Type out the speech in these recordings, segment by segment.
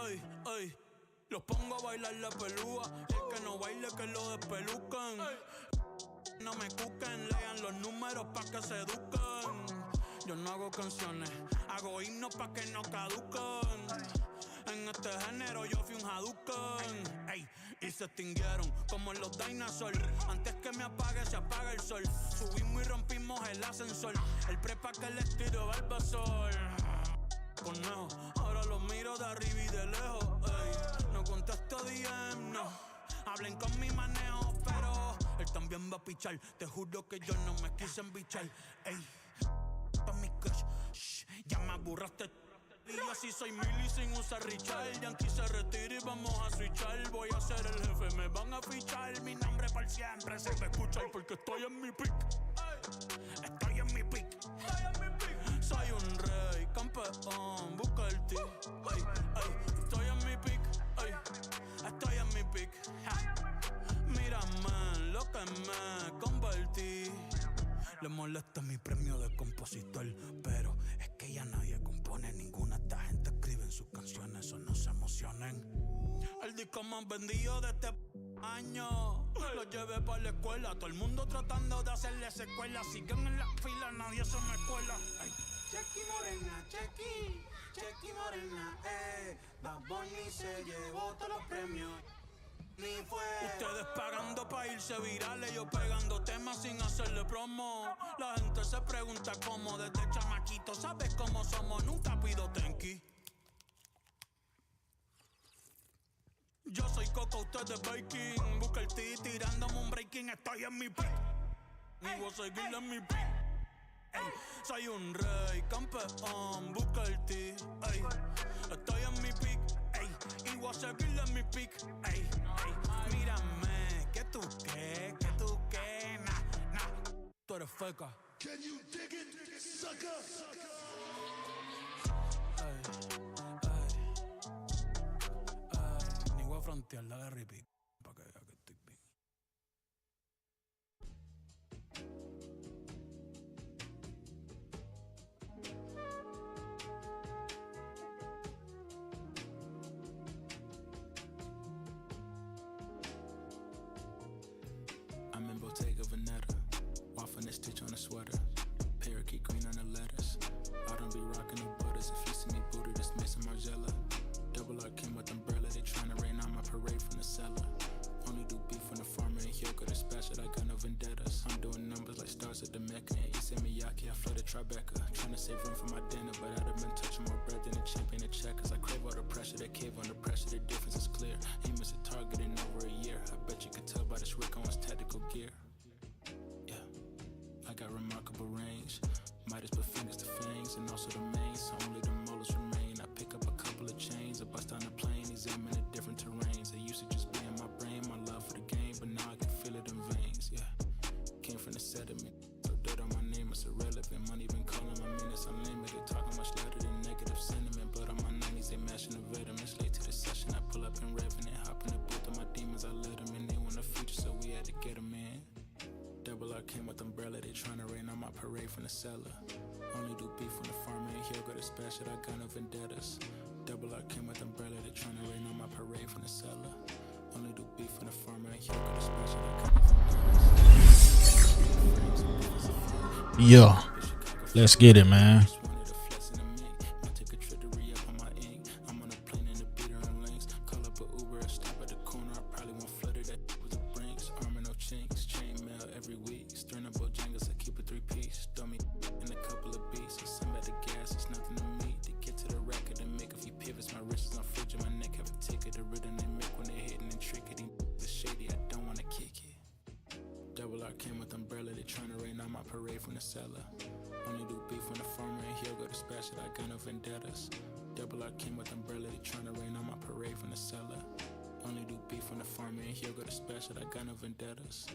Ay, ay. Los pongo a bailar la pelúa. Y el que no baile que lo despelucan. No me cuquen, lean los números pa' que se eduquen. Yo no hago canciones, hago himnos pa' que no caduquen. En este género yo fui un Hadouken. Ey, y se extinguieron como los dinosaurs. Antes que me apague se apaga el sol. Subimos y rompimos el ascensor. El prepa que les tiro Barbasol. Conejo, ahora los miro de arriba y de lejos. Ey, no contesto DM, no. Hablen con mi manejo, pero él también va a pichar. Te juro que yo no me quise embichar. Ey, pa' mi crush, shh, ya me aburraste. Y yo así soy Milly sin usar Richard. Yankee se retira y vamos a switchar. Voy a ser el jefe, me van a fichar. Mi nombre por siempre se me escucha porque estoy en mi pick. Estoy en mi pick. Soy un rey, campeón, busca el ti. Ay, ay, estoy en mi pick. Ay, estoy en mi pick. Mírame lo que me convertí. Le molesta mi premio de compositor, pero es que ya nadie compone ninguna. Esta gente escribe en sus canciones, eso no se emocionen. El disco más vendido de este año lo llevé para la escuela. Todo el mundo tratando de hacerle secuela. Siguen en la fila, nadie se me cuela. Ay. Chequi morena, chequi, chequi morena, Bad Bunny se llevó todos los premios. Ustedes pagando pa' irse virales, yo pegando temas sin hacerle promo. La gente se pregunta cómo desde chamaquito, ¿sabes cómo somos? Nunca pido tenki. Yo soy Coco, ustedes baking. Busca el ti tirándome un breaking, estoy en mi pick. Y voy a seguir en mi pick. Ey, soy un rey, campeón, busca el ti. Ey, estoy en mi pick. Ey, y voy a seguir en mi pick. Ey, ey, mírame, que tú qué, nah. Tú eres feca. Can you dig it, sucker? Ni voy a frontear, dale repeat pa' que vea que estoy bien. I'm in Bottega Veneta, waffling a stitch on a sweater, parakeet green on the letters. I don't be rocking the butters. If you see me booted, it's Mason Margiela. Double R came with umbrella, they tryna rain on my parade from the cellar. Only do beef when the farmer ain't here, got dispatch it, I got no vendettas. I'm doing numbers like stars at the Mecca, and Issa Miyake, I flooded Tribeca. Tryna save room for my dinner, but I'd have been touching more bread than a champion at checkers. I crave all the pressure, they cave under pressure, the difference is clear. Aim is a target in over a year, I bet you could tell by this Rick Owens tactical gear. Yeah, I got remarkable range, Midas put fingers to fangs, and also the mains, so only the molars remain. I pick up a couple of chains, I bust on the plane, examine the different terrains. It used to just be in my brain, my love for the game, but now I can feel it in veins, yeah. Came from the sediment, so dirt on my name, it's irrelevant. Money been calling my minutes unlimited, talking much louder than negative sentiment. Blood on my 90s, they mashing the veterans. Late to the session, I pull up in Revenant, hop in the booth of my demons, I let them in. They want the future, so we had to get them in. Double R came with umbrella, they tryna rain on my parade from the cellar. Only do beef when the farmer ain't here, got dispatch it, I got no vendettas. Double R came with umbrella, they tryna rain on my parade from the cellar. Only do beef when the farmer ain't here, got dispatch it, I got no vendettas. Yeah, let's get it, man. Double R came with umbrella, they tryna rain on my parade from the cellar. Only do beef when the farmer ain't here, go dispatch it, I got no vendettas. Double R came with umbrella, they tryna rain on my parade from the cellar. Only do beef when the farmer ain't here, go dispatch it, I got no vendettas.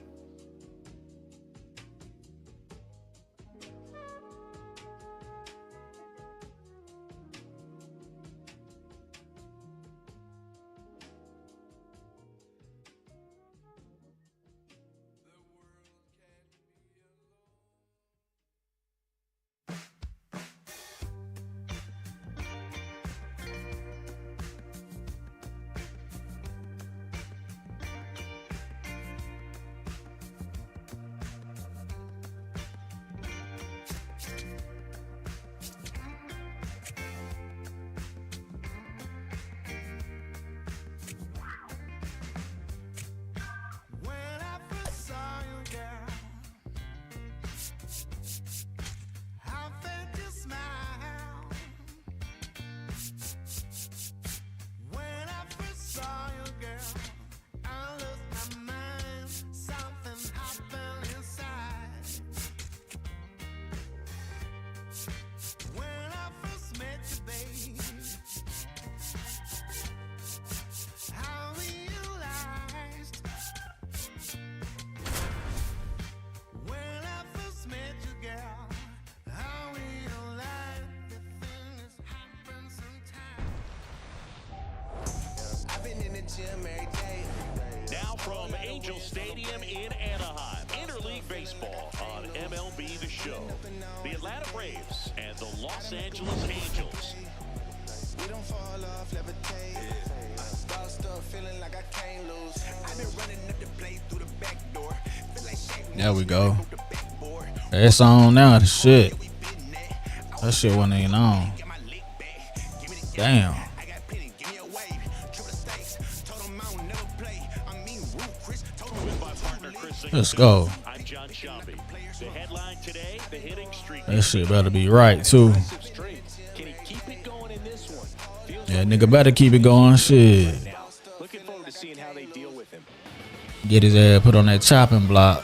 Now from Angel Stadium in Anaheim, Interleague Baseball on MLB The Show. The Atlanta Braves and the Los Angeles Angels. We don't fall off, levitate. Bossed up, feeling like I can't lose. I've been running up the plate through the back door. Feel like shaking. There we go. It's on now. The shit. That shit wasn't even on. Damn. Let's go. That shit better be right too. Yeah, nigga better keep it going. Shit. Looking forward to seeing how they deal with him. Get his ass put on that chopping block.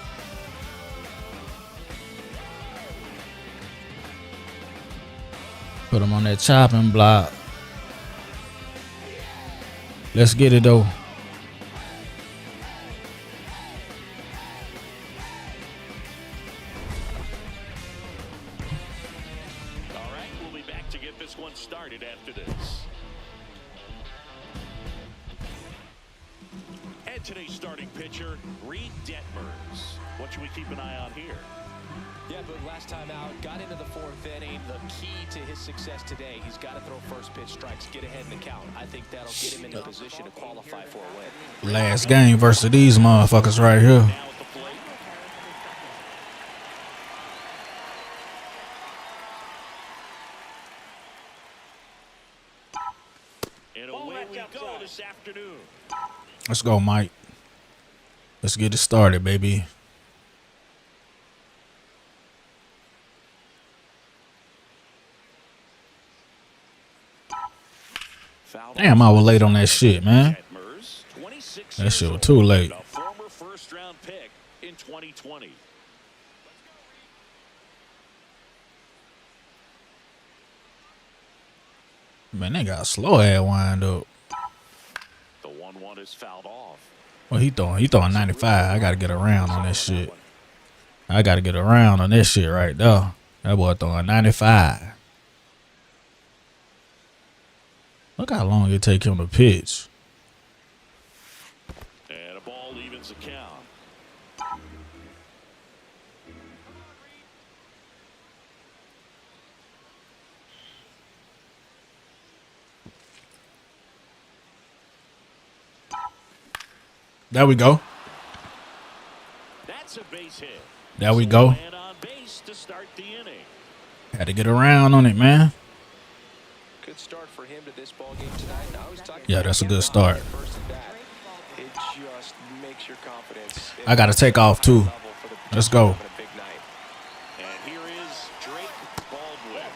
Put him on that chopping block. Let's get it though. All right, we'll be back to get this one started after this. And today's starting pitcher, Reed Detmers. What should we keep an eye on here? Yeah, but last time out, got into the fourth inning. The key to his success today, he's got to throw first pitch strikes, get ahead in the count. I think that'll get him in a position to qualify for a win. Last game versus these motherfuckers right here. Now at the plate. And away we go this afternoon. Let's go, Mike. Let's get it started, baby. Damn, I was late on that shit, man. That shit was too late. A former first-round pick in 2020. Man, they got a slow ass wind up. The 1-1 is fouled off. Well, he throwing 95. I gotta get around on that shit. I gotta get around on that shit right there. That boy throwing 95. Look how long it take him to pitch. And a ball evens the count. There we go. That's a base hit. There we go. And on base to start the inning. Had to get around on it, man. Good start for him to this ball game tonight. Now he's talking Yeah, that's a good start. It just makes your confidence. I gotta take off too. Let's go. And here is Drake Baldwin.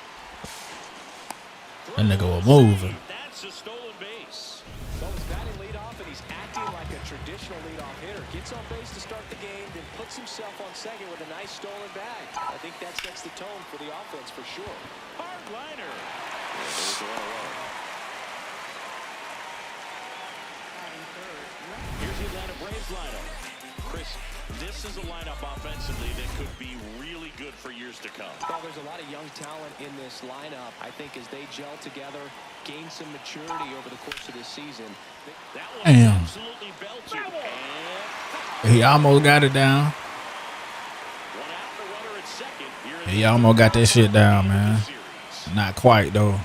That nigga was moving. That's a stolen base. So he's batting leadoff and he's acting like a traditional leadoff hitter. Gets on base to start the game, then puts himself on second with a nice stolen bag. I think that sets the tone for the offense for sure. Hard liner. Here's the Atlanta Braves lineup. Chris, this is a lineup offensively that could be really good for years to come. Well, there's a lot of young talent in this lineup. I think as they gel together, gain some maturity over the course of this season. That one Damn. absolutely belted. He almost got it down. One out, the runner at second. Here in He the almost got that shit down, man. series. Not quite though.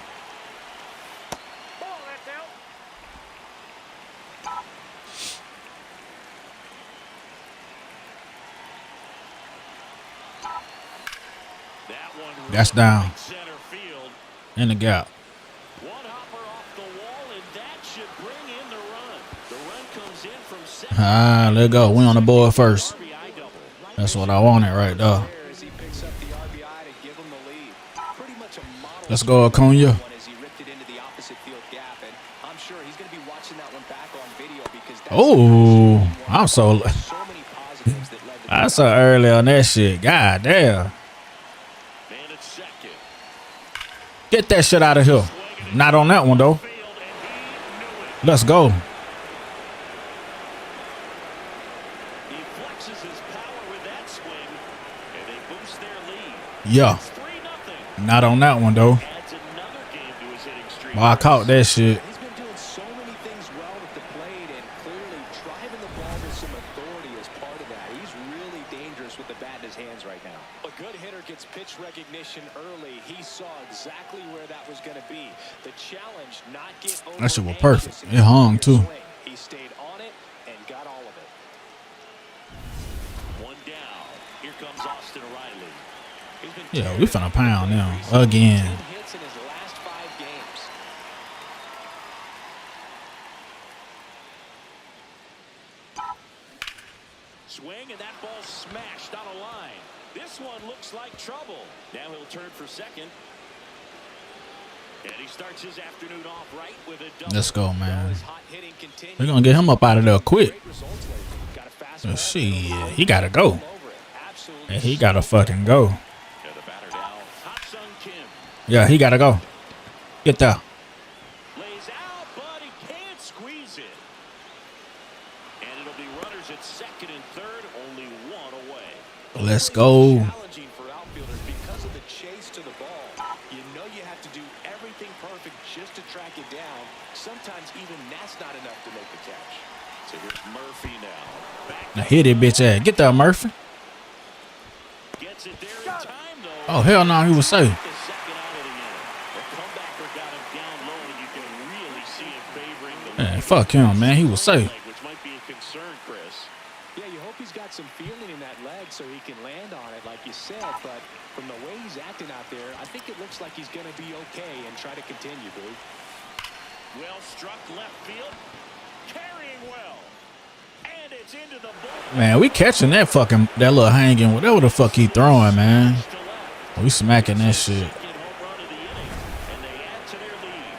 That one That's down. right center field. In the gap. One hopper off the wall, and that should bring in the run. The run comes in from second. Ah, let go. We on the board first. RBI double. That's what I wanted right there. As he picks up the RBI to give him the lead. Pretty much a model. Let's go, Acuna. As he ripped it into the opposite field gap, and I'm sure he's going to be watching that one back on video because that's Oh, I'm so so many positives that led to I saw early on that shit. God damn. Man at second. Get that shit out of here. Not on that one though. Field, and he knew it. Let's go. He flexes his power with that swing, and they boost their lead. Yeah. It's 3-0. Not on that one though. Adds another game to his hitting streak. Boy, I caught that shit. He's been doing so many things well with the plate, That shit was perfect. It hung too. He stayed on it and got all of it. One down. Here comes Austin Riley. Yeah, we finna pound them again. Hits in his last 5 games. Swing, and that ball smashed on a line. This one looks like trouble. Now he'll turn for second. And he starts his afternoon off right with a double. Let's go, man. We're gonna get him up out of there quick. Oh, shit, he gotta go. Yeah, he gotta fucking go. Yeah, he gotta go. Get there. Lays out, but he can't squeeze it. And it'll be runners at second and third, only one away. Let's go. Challenging for outfielders because of the chase to the ball. You know you have to do everything perfect just to track it down. Sometimes even that's not enough to make the catch. So here's Murphy now. Now hit it, bitch ass. Get there, Murphy. Gets it there in time, though. Oh, hell no, he was safe. The second out of the inning. The comebacker got him down low, and you can really see him favoring the Man, fuck him, man. He was safe. which might be a concern, Chris. Yeah, you hope he's got some feeling in that leg so he can land on it, like you said. But from the way he's acting out there, I think it looks like he's going to be okay and try to continue, Boo. Well struck left field. Carrying well. And it's into the bullpen. Man, we catching that little hanging, whatever the fuck he throwing, man. We smacking that shit. Second home run of the inning, and they add to their lead.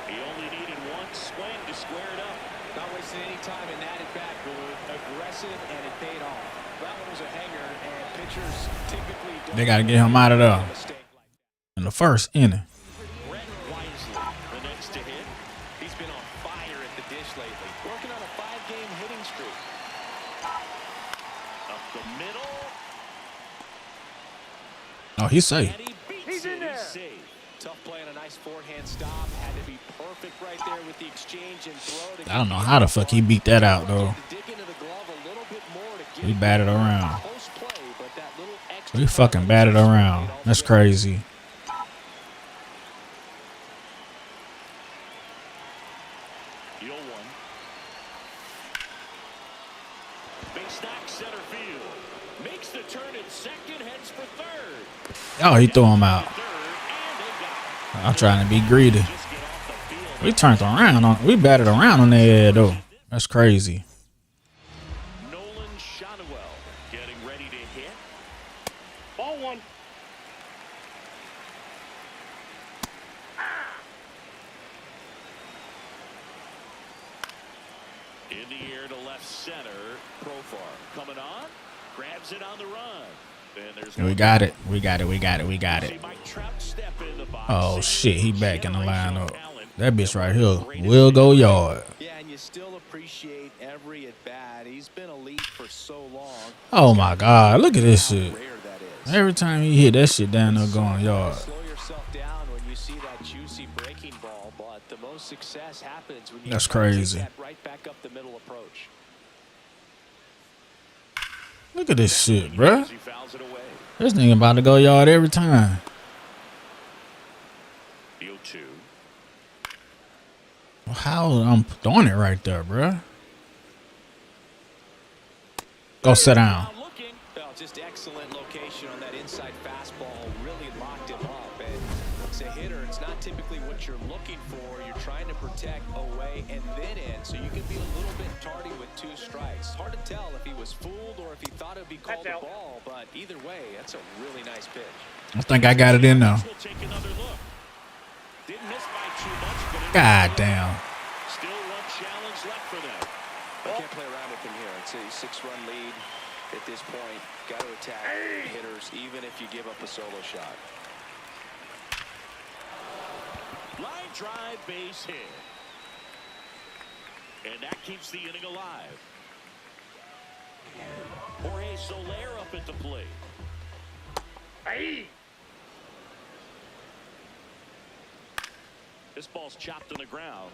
He only needed one swing to square it up. Not wasting any time in that at bat, Boo. Aggressive, and it paid off. That one was a hanger, and pitchers typically don't. They gotta get him out of there mistake like that. in the first inning. Brett Wisely, the next to hit. He's been on fire at the dish lately. Working on a 5-game hitting streak. Up the middle. Oh, he's safe. And he beats it. He's safe. Tough play on a nice forehand stop. Had to be perfect right there with the exchange and throw. To I don't know how the fuck he beat that out, though. dig into the glove a little bit more to get He batted around. close play, but that little extra He fucking batted around. That's crazy. The 0-1. Base knock center field. Makes the turn at second, heads for third. Oh, he threw him out. Third, and they got him. I'm trying to be greedy. Just get off the field. We turned around on. We batted around on their head though. That's crazy. Nolan Shotwell getting ready to hit. Ball one. In the air to left center. Profar coming on. Grabs it on the run. And there's We got it. We got it. We got it. We got it. See Mike Trout step in the box. Oh shit, he back in the lineup. That bitch right here will go yard. Yeah, and you still appreciate every at bat. He's been elite for so long. Oh my god, look at this shit. Rare that is. Every time he hit that shit down there going yard. Slow yourself down when you see that juicy breaking ball, but the most success happens when you That's try to take crazy. that right back up the middle approach. Look at this shit, bruh. He fouls it away. This nigga about to go yard every time. The 0-2. How I'm throwing it right there, bruh. Go sit down. Looking. Well, just excellent location on that inside fastball. Really locked him up. And as a hitter, it's not typically what you're looking for. You're trying to protect away and then in, so you can be a little bit tardy with 2 strikes. Hard to tell if he was fooled or if he thought it would be called a ball, but either way, that's a really nice pitch. I think I got it in now. We'll take another look. Didn't miss by too much, but it God damn. still one challenge left for them. I can't play around with him here. It's a 6-run lead at this point. Got to attack hitters, even if you give up a solo shot. Line drive, base hit. And that keeps the inning alive. Jorge Soler up at the plate. This ball's chopped on the ground.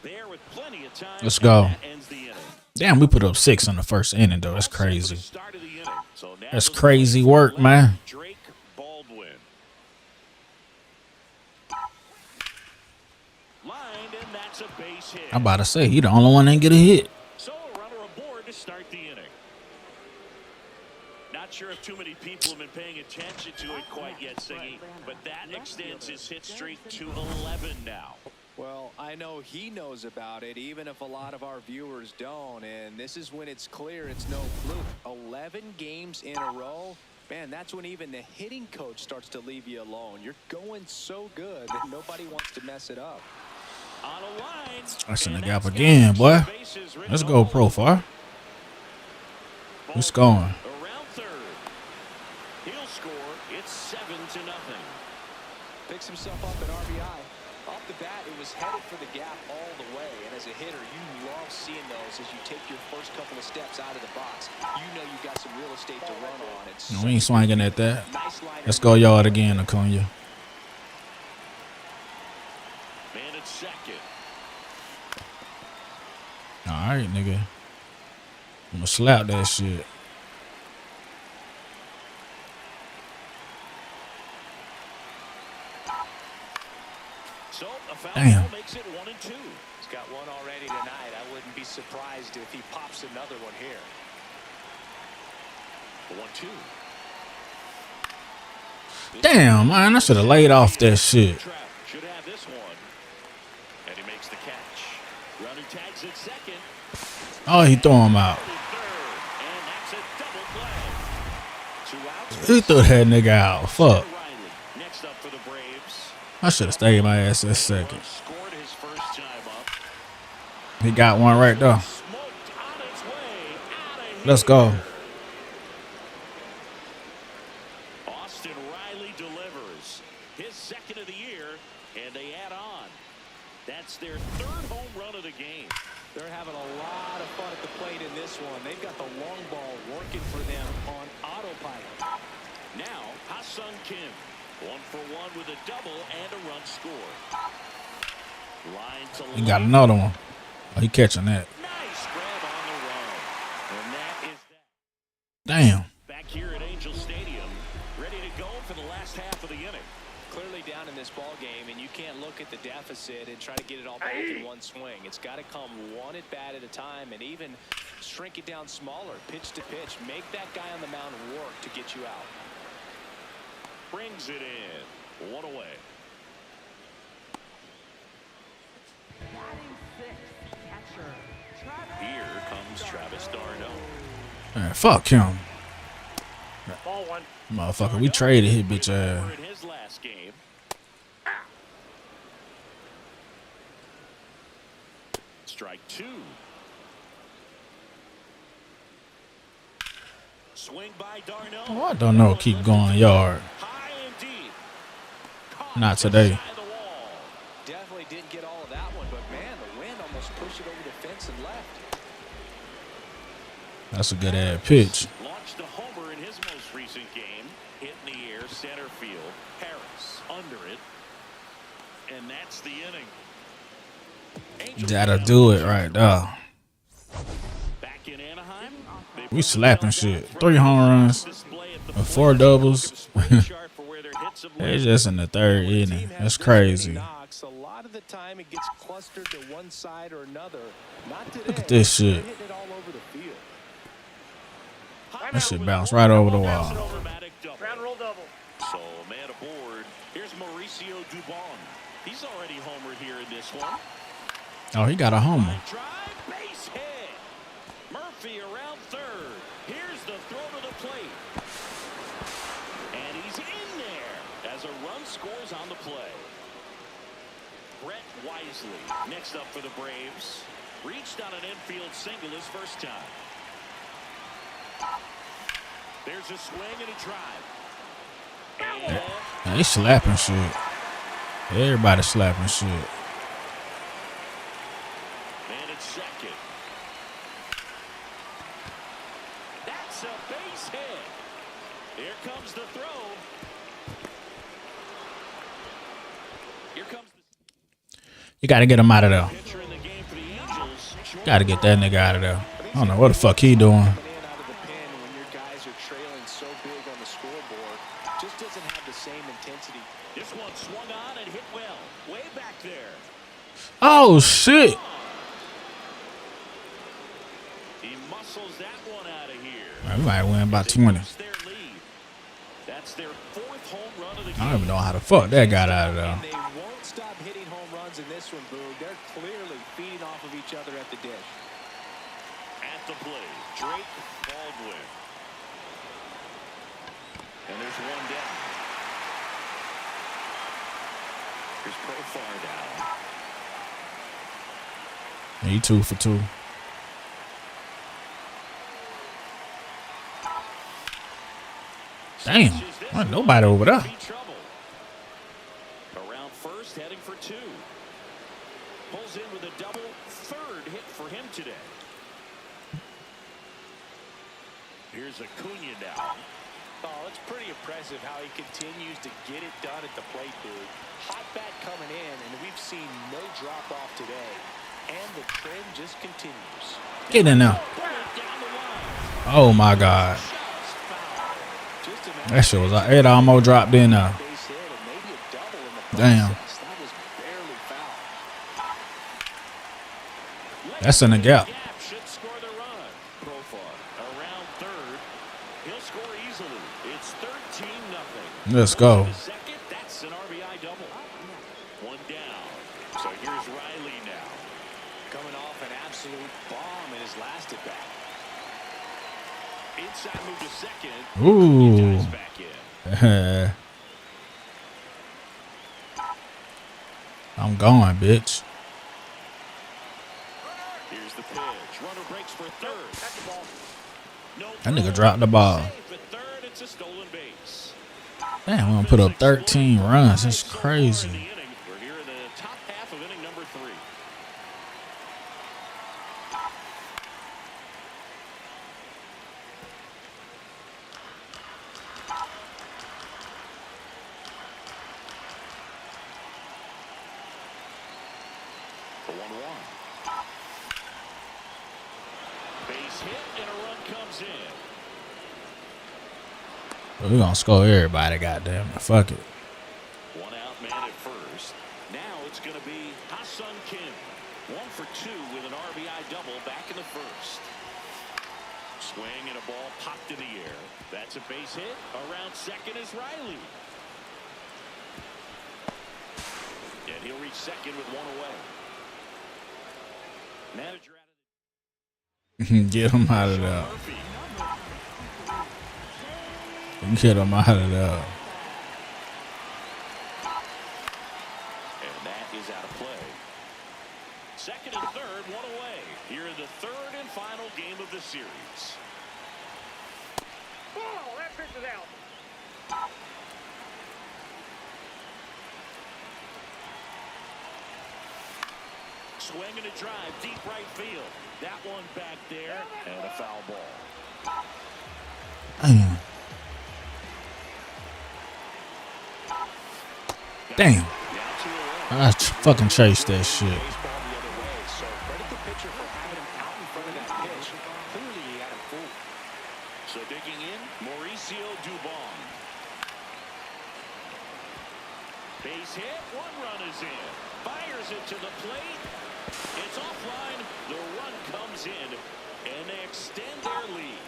There with plenty of time. Let's go. That ends the inning. Damn, we put up 6 in the first inning though. That's crazy. Start of the inning. So now That's the crazy work, man. Drake Baldwin. that's a base hit. I'm about to say, he the only one that didn't get a hit. So a runner aboard to start the inning. Not sure if too many people have been paying attention to it quite yet, Siggy, but that extends his hit streak to 11 now. Well, I know he knows about it, even if a lot of our viewers don't. And this is when it's clear it's no fluke. 11 games in a row. Man, that's when even the hitting coach starts to leave you alone. You're going so good that nobody wants to mess it up. On a line. That's in the gap again, boy. Let's go, Profar. Who's going? Around third. He'll score. It's 7-0. Picks himself up at RBI. Off the bat, it was headed for the gap all the way. And as a hitter, you love seeing those as you take your first couple of steps out of the box. You know you got some real estate to run on. It's No, we ain't swinging at that. Let's go yard again, Acuna. Man at second. All right, nigga. I'm gonna slap that shit. So a foul Damn. ball makes it 1-2. He's got one already tonight. I wouldn't be surprised if he pops another one here. 1-2. Damn, man, I should have laid off that shit. Trout should have this one. And he makes the catch. Runner tags at second. Oh, he threw him out. Third. And that's a double play. 2 outs. He threw that nigga out. Fuck. Riley. Next up for the Braves. I should have stayed my ass at second. Scored his first time up. He got one right there. Smoked on its way out of here. Let's go. Austin Riley delivers his second of the year, and they add on. That's their third home run of the game. They're having a lot of fun at the plate in this one. They've got the long ball working for them on autopilot. Now, Ha-Sung Kim, 1 for 1 with a double and a run scored. Line to He got left. another one. Oh, he catching that. Nice grab on the run. And that is that. Damn. Back here at Angel Stadium, ready to go for the last half of the inning. Clearly down in this ball game, and you can't look at the deficit and try to get it all back in one swing. It's got to come one at bat at a time, and even shrink it down smaller, pitch to pitch. Make that guy on the mound work to get you out. Brings it in. 1 away. Here comes Travis d'Arnaud. Man, fuck him. Ball 1. Motherfucker, we traded his bitch ass. In his last game. Strike 2. Swing by d'Arnaud. Oh, I don't know. Keep going yard. High and deep. Not today. Inside the wall. Definitely didn't get all of that one, but man, the wind almost pushed it over the fence and left. That's a good ass pitch. Launched a homer in his most recent game. Hit in the air, center field. Harris under it. And that's the inning. Angels That'll do it right there. back in Anaheim. We slapping shit. 3 home runs and 4 doubles. It's just in the third inning. That's crazy. Knocks. A lot of the time it gets clustered to one side or another. Not today. Look at this shit. They're hitting it all over the field. That shit bounced right over the wall. Ground roll double. So man aboard. Here's Mauricio Dubon. He's already homered here in this one. Oh, he got a homer. Line drive, base hit. Murphy around third. Here's the throw to the plate. And he's in there as a run scores on the play. Brett Wisely next up for the Braves. Reached on an infield single his first time. There's a swing and a drive. And Man, they slapping shit. Everybody slapping shit. man at second. That's a base hit. Here comes the throw. Here comes the You got to get him out of there. pitcher in the game for the Angels. Got to get that nigga out of there. I don't know what the fuck he doing. Coming in out of the pen when your guys are trailing so big on the scoreboard just doesn't have the same intensity. This one swung on and hit well. Way back there. Oh shit! He muscles that one out of here. Man, we might win by 20. That's their 4th home run of the game. I don't even know how the fuck that got out of there. And they won't stop hitting home runs in this one, Boog. They're clearly feeding off of each other at the dish. At the plate, Drake Baldwin. And there's one down. Here's Profar down. He 2 for 2. Damn, ain't nobody over there. Around first, heading for 2. Pulls in with a double, 3rd hit for him today. Here's Acuna now. Oh, it's pretty impressive how he continues to get it done at the plate, dude. Hot bat coming in, and we've seen no drop off today. And the trend just continues. Get in there. Oh my God. That shit was like it almost dropped in there. Damn. That's in the gap. Should score the run. Profar around 3rd. He'll score easily. It's 13-0. Let's go. Second, that's an RBI double. One down. So here's Riley now. Coming off an absolute bomb in his last at bat. Inside move to second. Ooh. Back in. I'm going, bitch. Here's the pitch. Runner breaks for 3rd. No, That nigga dropped the ball. for 3rd, it's a stolen base. Damn, we gonna put up 13 runs. That's crazy. We're here in the top half of inning number 3. The 1-1. Base hit and a run comes in. Well, we gonna score everybody, goddamn. Fuck it. One out man at first. Now it's going to be Ha-Sung Kim. 1 for 2 with an RBI double back in the first. Swing and a ball popped in the air. That's a base hit. Around second is Riley. And he'll reach second with 1 away. Manager out of Get him out of there. Murphy. Get him out of there. And that is out of play. Second and 3rd, 1 away. Here in the 3rd and final game of the series. Ball, that pitch is out. Swing and a drive, deep right field. That one back there, and a foul ball. Damn. I fucking chased that shit. Baseball the other way, so credit the pitcher for having him out in front of that pitch. Clearly he had him fooled. So digging in, Mauricio Dubon. Base hit, 1 run is in. Fires it to the plate. It's offline. The run comes in, and they extend their lead.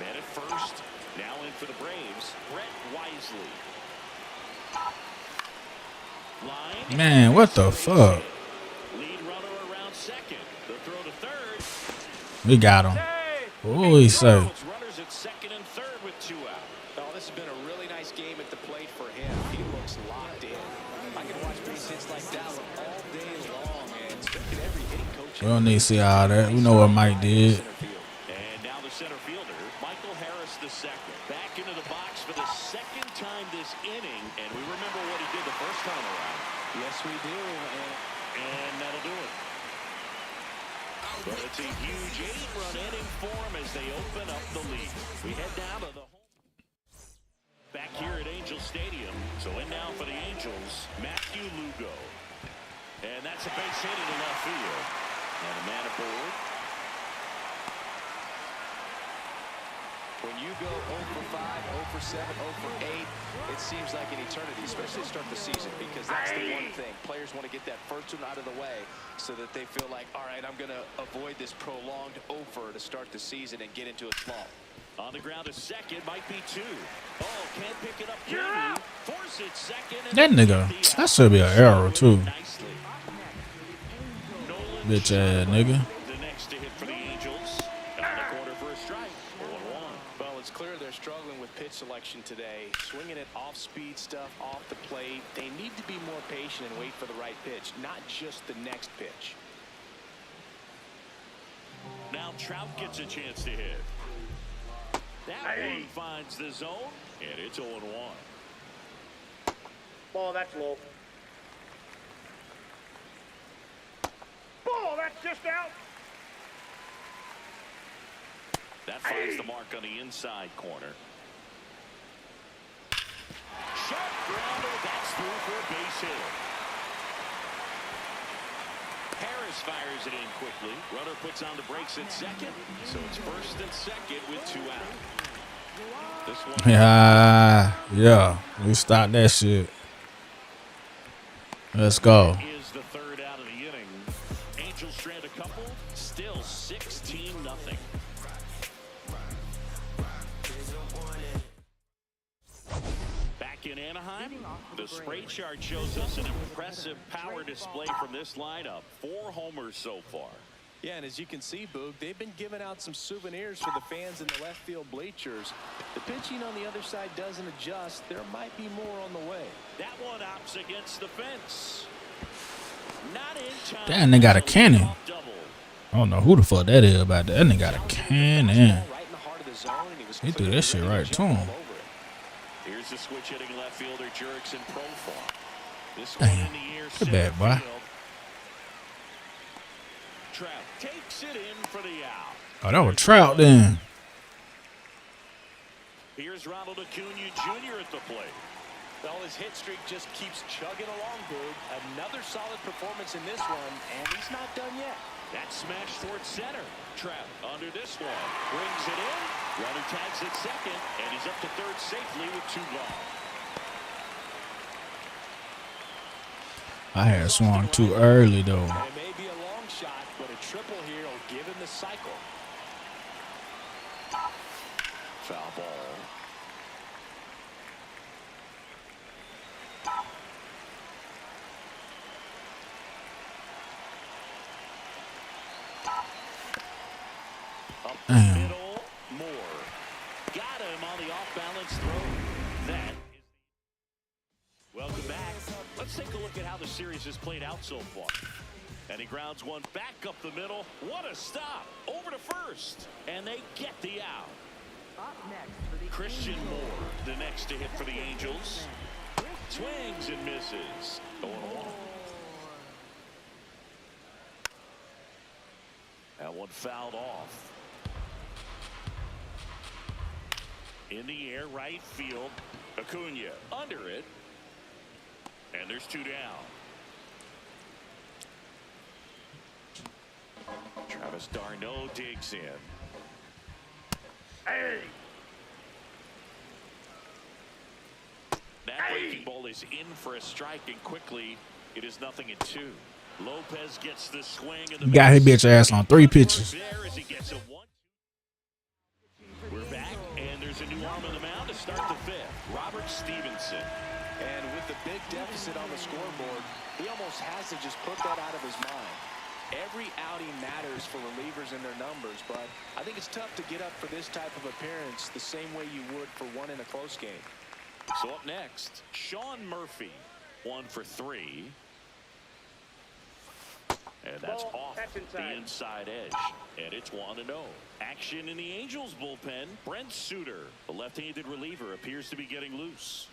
Man at first, now in for the Braves, Brett Wisely. Line. Man, what the fuck? Lead runner around second. The throw to 3rd. We got him. What do we say? Runners at second and 3rd with 2 out. Oh, this has been a really nice game at the plate for him. He looks locked in. I can watch base hits like that one all day long, and expected every hitting coach. We don't need to see all that. We know what Mike did. And now the center fielder, Michael Harris II. Back into the box for the 2nd time this inning, and we remember what he did the first time around. Yes, we do. And that'll do it. But it's a huge 8-run inning for him as they open up the lead. We head down to the home. Back here at Angel Stadium. So in now for the Angels, Matthew Lugo. And that's a base hit into left field. And a man aboard. When you go 0 for 5, 0 for 7, 0 for 8, it seems like an eternity, especially to start the season, because that's the one thing. Players want to get that first one out of the way so that they feel like, all right, I'm going to avoid this prolonged over to start the season and get into a slump. On the ground, a second, might be 2. Oh, can't pick it up. Can he? Force it second. That nigga, that should be an error too. Bitch ass nigga. The next to hit for the Angels. On the corner for a strike. 0-1. Well, it's clear they're struggling with pitch selection today. Swinging it off-speed stuff, off the plate. They need to be more patient and wait for the right pitch, not just the next pitch. Now Trout gets a chance to hit. That one finds the zone, and it's 0-1. Ball, that's low. Ball, that's just out. That finds the mark on the inside corner. Sharp grounder, that's through for a base hit. Harris fires it in quickly. Runner puts on the brakes at second, so it's first and second with 2 out. This one. Yeah, we stopped that shit. Let's go. Is the third out of the inning. Angels strand a couple, still 16-0. Back in Anaheim, the spray chart shows us an impressive power display from this lineup. 4 homers so far. Yeah, and as you can see, Boog, they've been giving out some souvenirs for the fans in the left field bleachers. The pitching on the other side doesn't adjust. There might be more on the way. That one opts against the fence. Not in time. Damn, they got a cannon. I don't know who the fuck that is about that. That nigga got a cannon. He threw that shit right to him. Here's the switch hitting left fielder Jurickson in pro form. This one Damn, in the air. good bad boy. Trout takes it in for the out. Oh, that was Trout then. Here's Ronald Acuna Jr. at the plate. Well, his hit streak just keeps chugging along, Boog. Another solid performance in this one, and he's not done yet. That smash towards center. Trout under this one. Brings it in. Runner tags at second, and he's up to third safely with 2 gone. I had swung too early though. It may be a long shot, but a triple here will give him the cycle. Foul ball. Up the middle, Moore. Got him on the off-balance throw. That is welcome back. Let's take a look at how the series has played out so far. And he grounds one back up the middle. What a stop. Over to first. And they get the out. Christian Moore, the next to hit for the Angels. Swings and misses. 0-1. That one fouled off. In the air, right field. Acuna under it. And there's 2 down. Travis d'Arnaud digs in. That breaking ball is in for a strike, and quickly it is 0-2. Lopez gets the swing. And Got his bitch ass on 3 pitches. There as he gets a 1. We're back, and there's a new arm on the mound to start the 5th. Robert Stevenson. And with the big deficit on the scoreboard, he almost has to just put that out of his mind. Every outing matters for relievers and their numbers, but I think it's tough to get up for this type of appearance the same way you would for one in a close game. So up next, Sean Murphy, 1 for 3. And that's off the inside edge. And it's 1-0. Action in the Angels bullpen. Brent Suter, the left-handed reliever, appears to be getting loose.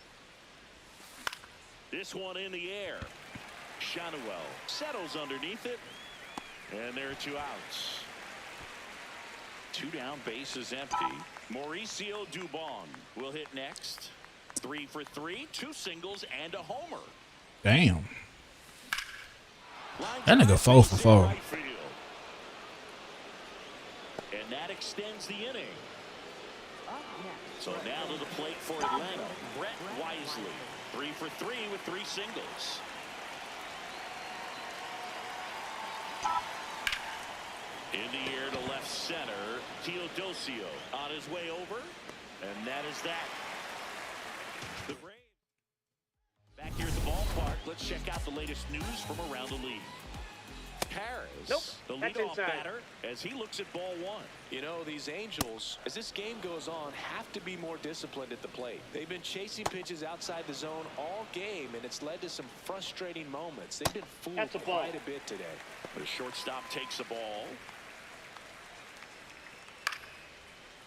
This one in the air. Shanuel settles underneath it. And there are 2 outs. 2 down, bases empty. Mauricio Dubon will hit next. 3 for 3, 2 singles and a homer. Damn. That nigga 4 for 4. Right field. And that extends the inning. So now to the plate for Atlanta, Brett Wisely. 3 for 3 with 3 singles. In the air to left center, Teodosio on his way over, and that is that. The Braves back here at the ballpark. Let's check out the latest news from around the league. Harris, the leadoff batter, as he looks at ball 1. You know, these Angels, as this game goes on, have to be more disciplined at the plate. They've been chasing pitches outside the zone all game, and it's led to some frustrating moments. They've been fooled quite a bit today. The shortstop takes the ball.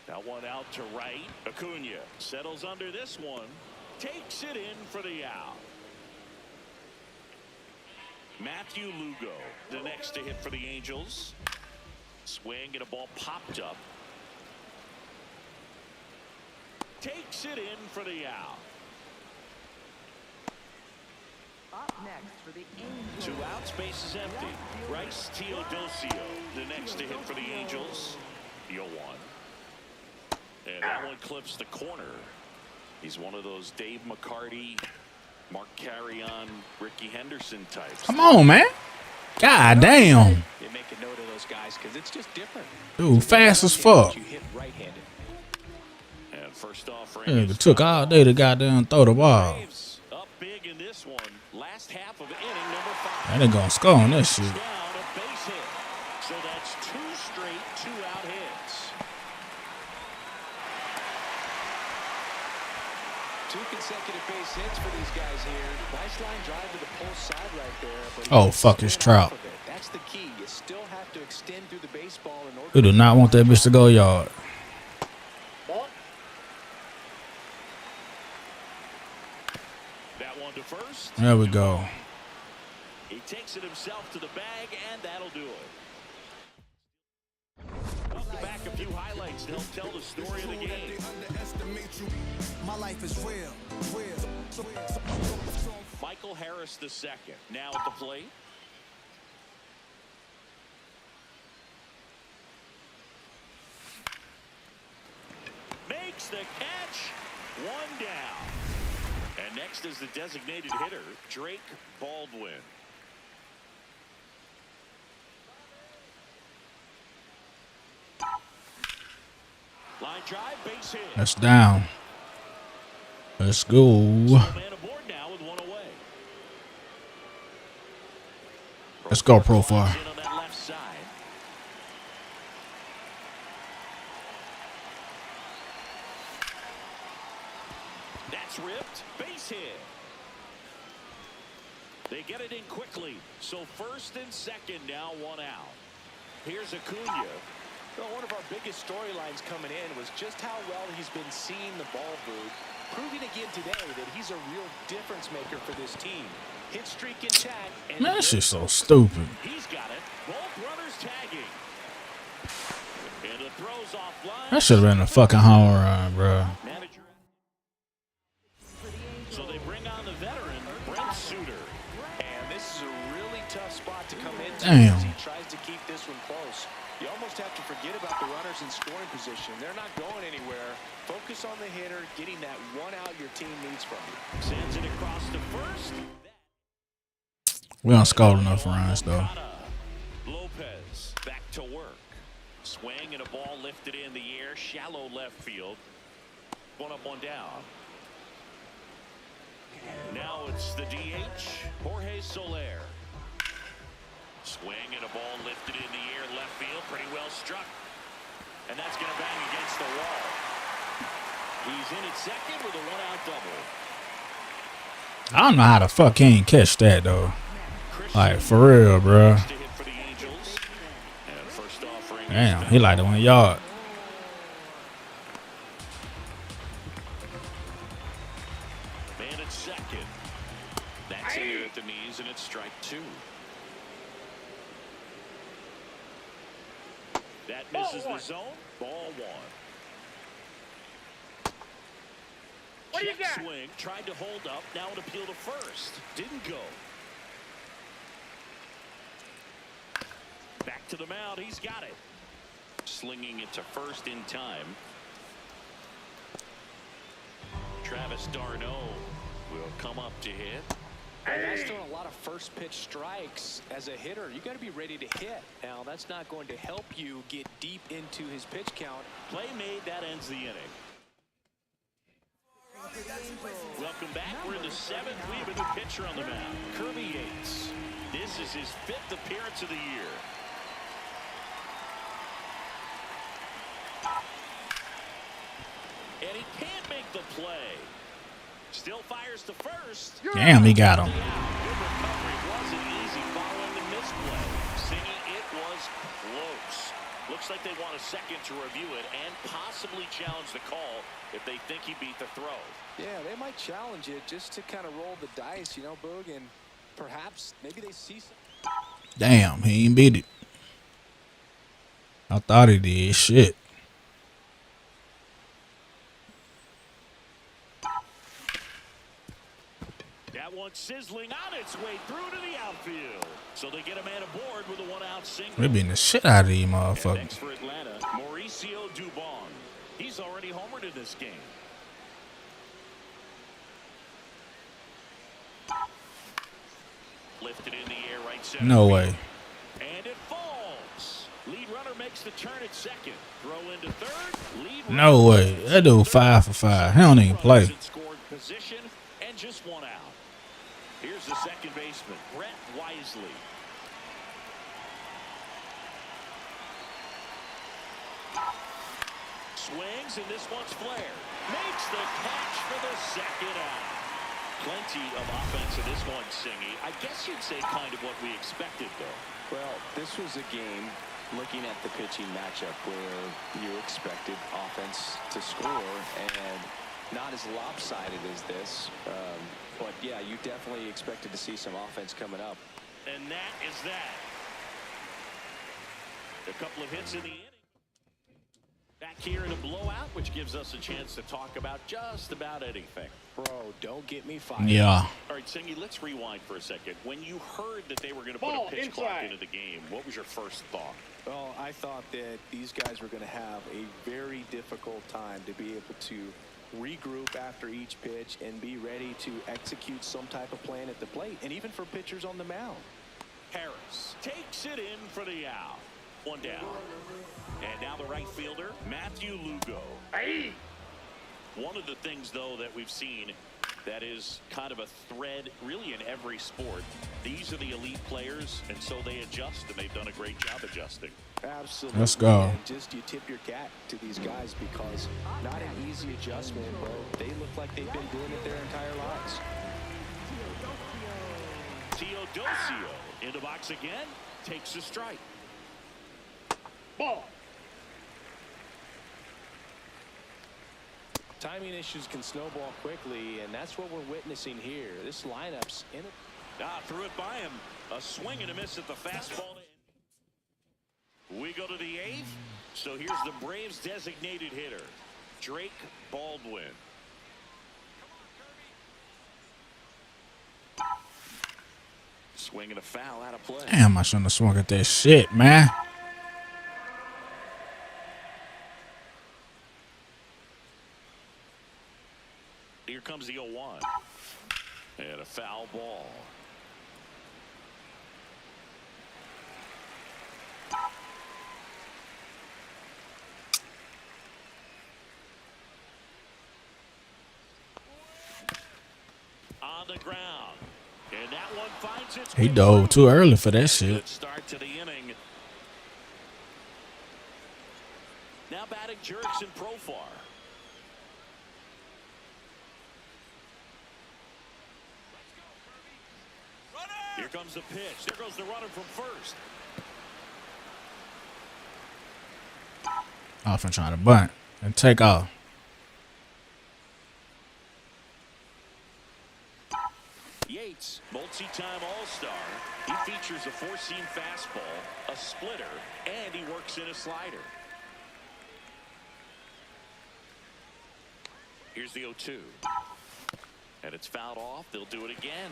That one out to right. Acuna settles under this one. Takes it in for the out. Matthew Lugo, the next to hit for the Angels. Swing and a ball popped up. Takes it in for the out. Up next for the Angels. 2 outs, base is empty. Bryce Teodosio, the next to hit for the Angels. 0-1. And that one clips the corner. He's one of those Dave McCarty, Mark Carrion, Ricky Henderson types. Come on, man. God damn. You make a note of those guys because it's just different. Dude, fast as fuck. You hit right-handed. And first off, It took all day to goddamn throw the ball. up big in this one. Last half of inning number 5. That ain't gonna score on this shit. Down a base hit. So that's 2 straight 2-out hits. 2 consecutive base hits for these guys here. Nice line drive to the pull side right there. But Oh, fuck, it's Trout. That's the key. You still have to extend through the baseball in order. We do not want that bitch to go yard. That one to first. There we go. He takes it himself to the bag, and that'll do it. Welcome back. A few highlights to help tell the story of the game. My life is real. Michael Harris II, now at the plate. Makes the catch. 1 down. And next is the designated hitter, Drake Baldwin. Line drive, base hit. That's down. Let's go. Man aboard now with 1 away. Let's go, Profile. In on that left side. That's ripped. Base hit. They get it in quickly. So first and second now, 1 out. Here's Acuna. Well, one of our biggest storylines coming in was just how well he's been seeing the ball move, proving again today that he's a real difference maker for this team. Hit streak intact. And Man, that shit's so stupid. He's got it. Both runners tagging. And the throws offline. That should have been a fucking home run, bro. Manager. So they bring on the veteran, Brent Suter. And this is a really tough spot to come into. Damn. As he tries to keep this one close. You almost have to forget about the runners in scoring position. They're not going anywhere. Focus on the hitter, getting that 1 out your team needs from you. Sends it across to first. We don't score enough runs, though. Lopez back to work. Swing and a ball lifted in the air. Shallow left field. 1 up, 1 down. Now it's the DH, Jorge Soler. Swing and a ball lifted in the air, left field, pretty well struck. And that's going to bang against the wall. He's in at second with a 1-out double. I don't know how the fuck he ain't catch that, though. Like, for real, bro. Damn, he like the 1 yard. Man at second. That's in here at the knees, and it's strike 2. That misses the zone. Ball 1. What do you got? Swing, tried to hold up, now an appeal to first. Didn't go. Back to the mound, he's got it. Slinging it to first in time. Travis d'Arnaud will come up to hit. That's throwing a lot of first pitch strikes. As a hitter, you got to be ready to hit. Now, that's not going to help you get deep into his pitch count. Play made, that ends the inning. Welcome back. We're in the 7th. We have a new pitcher on the mound, Kirby Yates. This is his 5th appearance of the year. And he can't make the play. Still fires to first. Damn, he got him. Good recovery. Wasn't easy following the misplay. Singing, it was close. Looks like they want a second to review it and possibly challenge the call if they think he beat the throw. Yeah, they might challenge it just to kind of roll the dice, you know, Boog, and perhaps maybe they see some. Damn, he ain't beat it. I thought he did. Shit. That one sizzling on its way through to the outfield. So they get a man aboard with a one-out single. We're beating the shit out of these And motherfuckers. next for Atlanta, Mauricio Dubon. He's already homered in this game. Lifted in the air, right center. No way. And it falls. Lead runner makes the turn at second. Throw into third. Lead No way. That dude 5 for 5. He don't even play. Scored position and just one out. Here's the second baseman, Brett Wisely. Swings, and this one's flared. Makes the catch for the second out. Plenty of offense in this one, Singy. I guess you'd say kind of what we expected, though. Well, this was a game, looking at the pitching matchup, where you expected offense to score, and not as lopsided as this. But, yeah, you definitely expected to see some offense coming up. And that is that. A couple of hits in the inning. Back here in a blowout, which gives us a chance to talk about just about anything. Bro, don't get me fired. Yeah. All right, Singy, let's rewind for a second. When you heard that they were going to put a pitch clock into the game, what was your first thought? Well, I thought that these guys were going to have a very difficult time to be able to regroup after each pitch and be ready to execute some type of plan at the plate, and even for pitchers on the mound. Harris takes it in for the out. One down. And now the right fielder, Matthew Lugo. Hey. One of the things, though, that we've seen that is kind of a thread really in every sport. These are the elite players, and so they adjust, and they've done a great job adjusting. Absolutely. Let's go. And just you tip your cap to these guys, because not an easy adjustment, bro. They look like they've been doing it their entire lives. Teodosio in the box again, takes a strike. Ball. Timing issues can snowball quickly, and that's what we're witnessing here. This lineup's in it. Threw it by him. A swing and a miss at the fastball. We go to the 8th. So here's the Braves designated hitter, Drake Baldwin. Swing and a foul out of play. Damn, I shouldn't have swung at that shit, man. Here comes the 0-1. And a foul ball. On the ground. And that one finds its He dove too early for that Good shit. start to the inning. Now batting Jurickson Profar. Here comes the pitch. There goes the runner from first. Off and trying to bunt and take off. Yates, multi-time All-Star. He features a four-seam fastball, a splitter, and he works in a slider. Here's the 0-2. And it's fouled off. They'll do it again.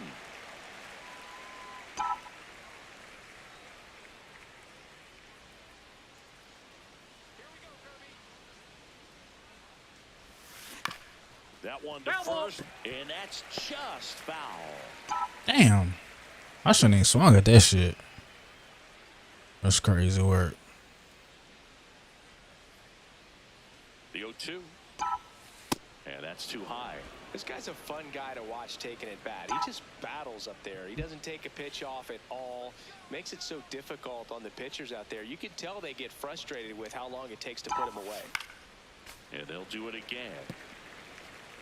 That one to first, and that's just foul. Damn. I shouldn't even swung at that shit. That's crazy work. The 0-2. And that's too high. This guy's a fun guy to watch taking it bat. He just battles up there. He doesn't take a pitch off at all. Makes it so difficult on the pitchers out there. You can tell they get frustrated with how long it takes to put him away. And they'll do it again.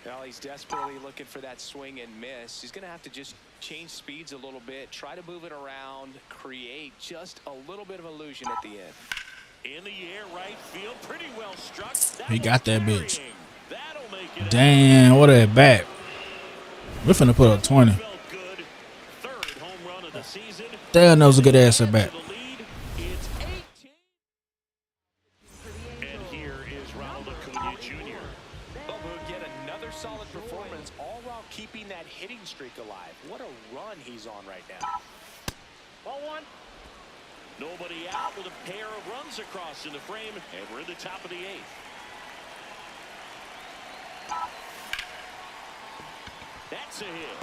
Well, he's desperately looking for that swing and miss. He's going to have to just change speeds a little bit, try to move it around, create just a little bit of illusion at the end. In the air, right field, pretty well struck. He got that bitch. That'll make it. Damn, what a bat. We're finna put up 20. Felt good. Third home run of the season. Damn, that was a good ass at bat. It's 18. And here is Ronald Acuna Jr. But we'll get another solid performance, all while keeping that hitting streak alive. What a run he's on right now. Ball one. Nobody out with a pair of runs across in the frame, and we're in the top of the 8th. That's a hit.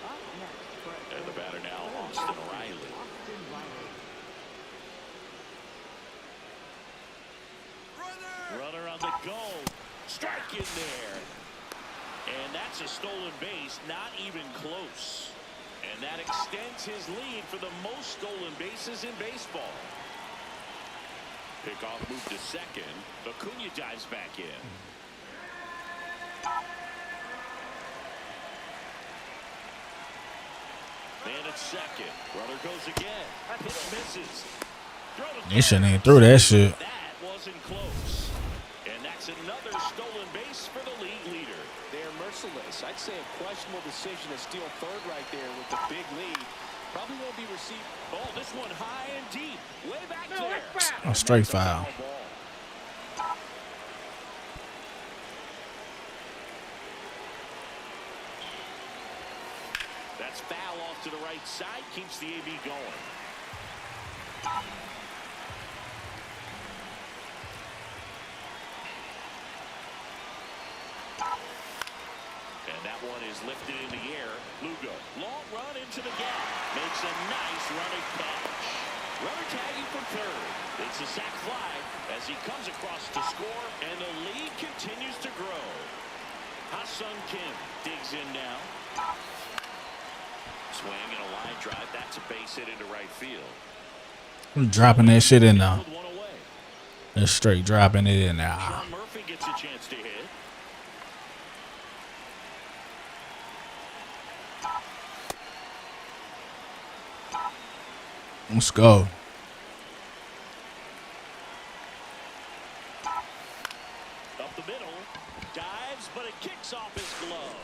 Up next for And the batter now, Austin Riley. Austin Riley. Runner on the go. Strike in there. And that's a stolen base, not even close. And that extends his lead for the most stolen bases in baseball. Pickoff move to second. Acuna dives back in. Man at second. Runner goes again. Hit misses. They shouldn't even threw that shit. That wasn't close. And that's another stolen base for the league leader. They're merciless. I'd say a questionable decision to steal third right there with the big lead. Probably won't be received. Oh, this one high and deep. Way back there. A straight foul. That's foul off to the right side. Keeps the AB going. And that one is lifted in the air. Lugo, long run into the gap. Makes a nice running catch. Runner tagging for third. It's a sac fly as he comes across to score, and the lead continues to grow. Ha-Sung Kim digs in now. Swing and a line drive. That's a base hit into right field. I'm dropping that shit in now. One away. That's straight dropping it in now. Sean Murphy gets a chance to hit. Let's go. Up the middle. Dives, but it kicks off his glove.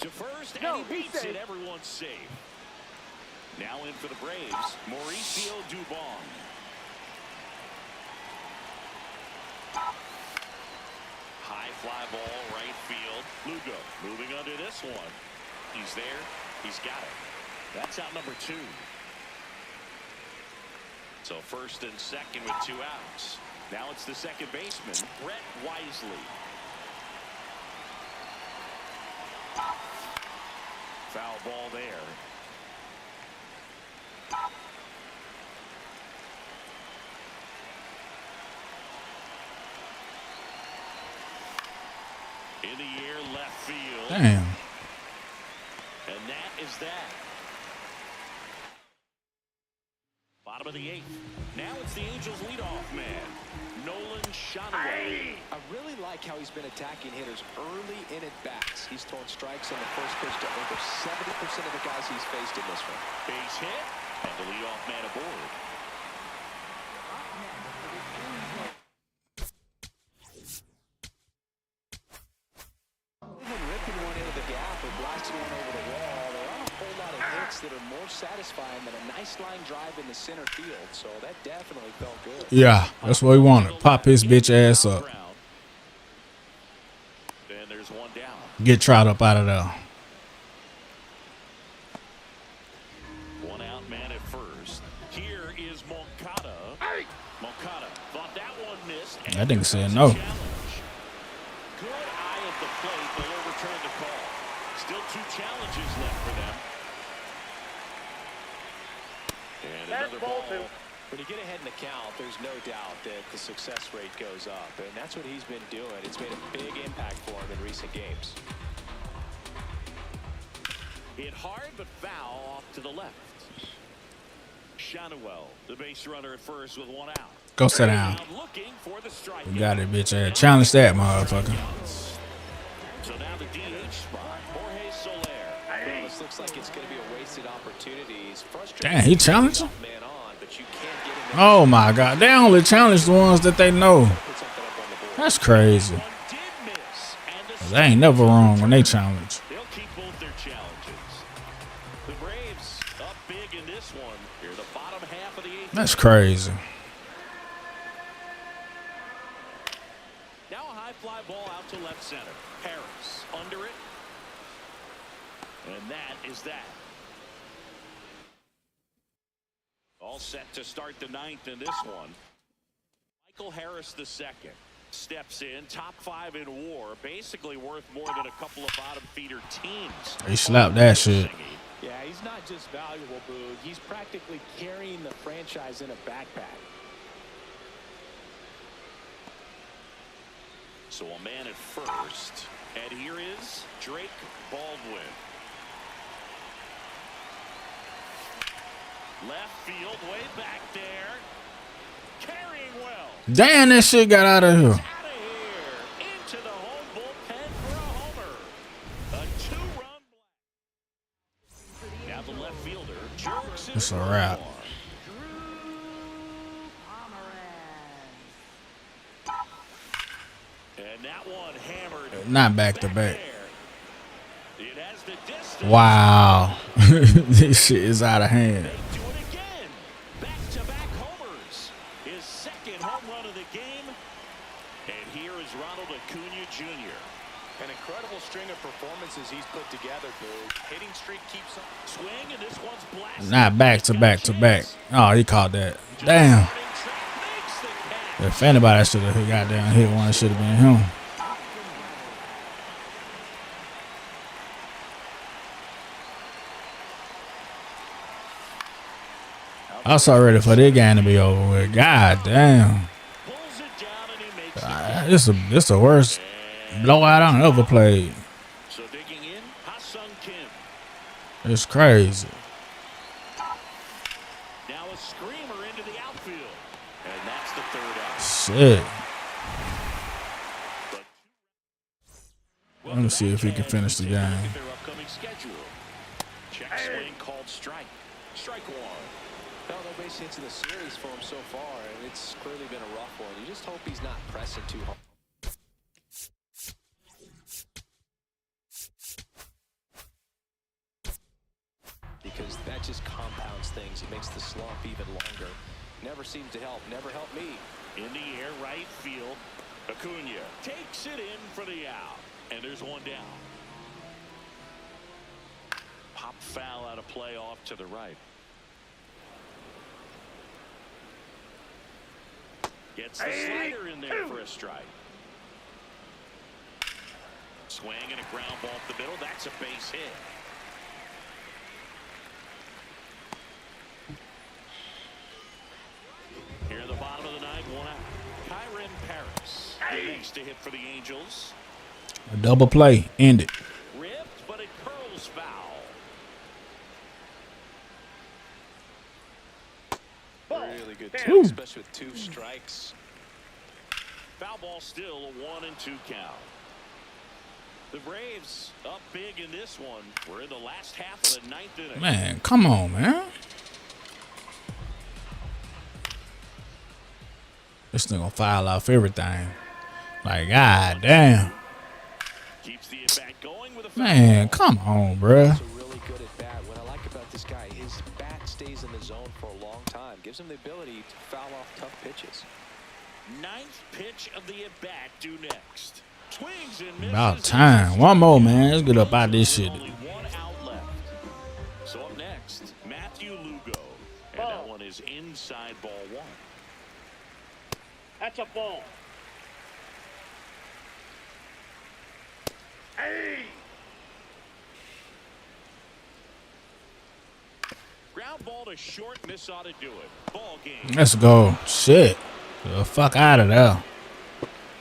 To first, and No, he he's beats safe. it. Everyone's safe. Now in for the Braves, Mauricio Dubon. High fly ball, right field. Lugo moving under this one. He's there. He's got it. That's out number 2. So first and second with 2 outs. Now it's the second baseman, Brett Wisely. Foul ball there. In the air, left field. Damn. And that is that. Bottom of the 8th. Now it's the Angels leadoff man, Nolan Shonaway. I really like how he's been attacking hitters early in at bats. He's thrown strikes on the first pitch to over 70% of the guys he's faced in this one. Base hit, and the leadoff man aboard. Up next for the Angels. Even ripping one into the gap or blasting one over the wall, there aren't a whole lot of hits that are more satisfying than a nice line drive in the center field. So that definitely felt good. Yeah, that's what we wanted. Pop his bitch ass up. And there's one down. Get Trout up out of there. One out, man at first. Here is Moncada. Moncada That nigga said no. Good eye at the plate. They'll overturn the call. Still 2 challenges left for them. And That's another ball ball. 2. When you get ahead in the count, there's no doubt that the success rate goes up, and that's what he's been doing. It's made a big impact for him in recent games. Hit hard, but foul off to the left. Shannawell, the base runner at first with 1 out. Go sit down. Looking for the strike. You got it, bitch ass. Challenge that, motherfucker. So now the DH spot, Jorge Soler. Well, this looks like it's going to be a wasted opportunity. He's frustrated. Damn, he challenged him? Man on, but you can't get him. Oh my God. They only challenge the ones that they know. Put something up on the board. That's crazy. One did miss, and the They ain't never wrong when they challenge. they'll keep both their challenges. The Braves up big in this one. Here, the bottom half of the 8th. That's crazy. Now a high fly ball out to left center. Harris under it. And that is that. All set to start the 9th in this one. Michael Harris II steps in, top 5 in WAR, basically worth more than a couple of bottom feeder teams. He slapped that shit. Yeah, he's not just valuable, Boog. He's practically carrying the franchise in a backpack. So a man at first, and here is Drake Baldwin. Left field, way back there. Carrying well. Damn, that shit got out of here. Out of here. Into the home bullpen for a homer. A 2-run blast. Now the left fielder jerks it. It's a wrap. And that one hammered. Not back to back. It has the distance. Wow. This shit is out of hand. Do it again. Back-to-back homers. His 2nd home run of the game. And here is Ronald Acuna Jr. An incredible string of performances he's put together, Boog. Hitting streak keeps on. Swing, and this one's blasted. Not back to back to back. Oh, he caught that. Damn. If anybody should have goddamn hit one, it should have been him. I was so ready for this game to be over with. God damn. This the worst blowout I ever played. So digging in, Ha-Sung Kim. It's crazy. Now a screamer into the outfield. And that's the 3rd out. Shit. Let me see if he can finish the game. Their upcoming schedule. Check swing called strike. Strike 1. No base hits in the series for him so far, and it's clearly been a rough one. You just hope he's not pressing too hard. Because that just compounds things. It makes the slump even longer. Never seems to help. Never helped me. In the air, right field. Acuna takes it in for the out. And there's one down. Pop foul out of play off to the right. Gets the slider in there for a strike. Swing and a ground ball up the middle. That's a base hit. Here in the bottom of the 9th, 1 out. Kyron Paris. The next to hit for the Angels. A double play. End it. Ripped, but it curls foul. Really good team, especially with 2 strikes. Foul ball still a 1-2 count. The Braves up big in this one. We're in the last half of the 9th inning. Man, come on, man. This nigga gonna foul off everything. Like, god damn. Keeps the at-bat going with a foul. Man, come on, bruh. It's a really good at-bat. What I like about this guy, his bat stays in the zone for a long time. Gives him the ability to foul off tough pitches. 9th pitch of the at-bat due next. Swings and misses. About time. One more, man. Let's get up out of this shit. Only 1 out left. So up next, Matthew Lugo. And that one is inside ball 1. That's a ball. Ground ball to short, and this ought to do it. Ball game. Let's go. Shit. The fuck out of there.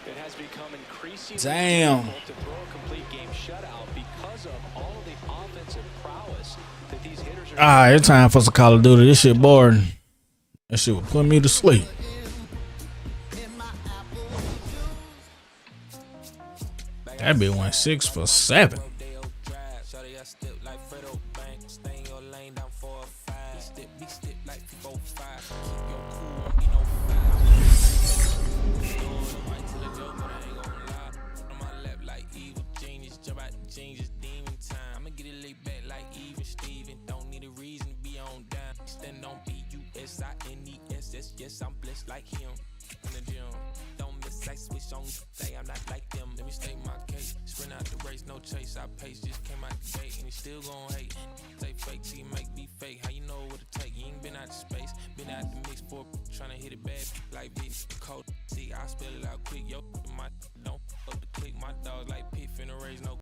It has become increasingly Damn. difficult to throw a complete game shutout because of all of the offensive prowess that these hitters are. Alright, it's time for some Call of Duty. This shit boring. That shit will put me to sleep. That bitch went 6 for 7. Yes, I'm blessed like him in the gym. Don't miss, I switch on, say I'm not like them. Let me state my case. Sprint out the race, no chase. I pace, just came out the gate, and he still gon' hate. Say fake, see make me fake. How you know what it take? You ain't been out the space, been out the mix for tryna hit it bad like bitch. Cold, see, I spell it out quick. Yo, my don't up the click. My dog like pit finna raise no.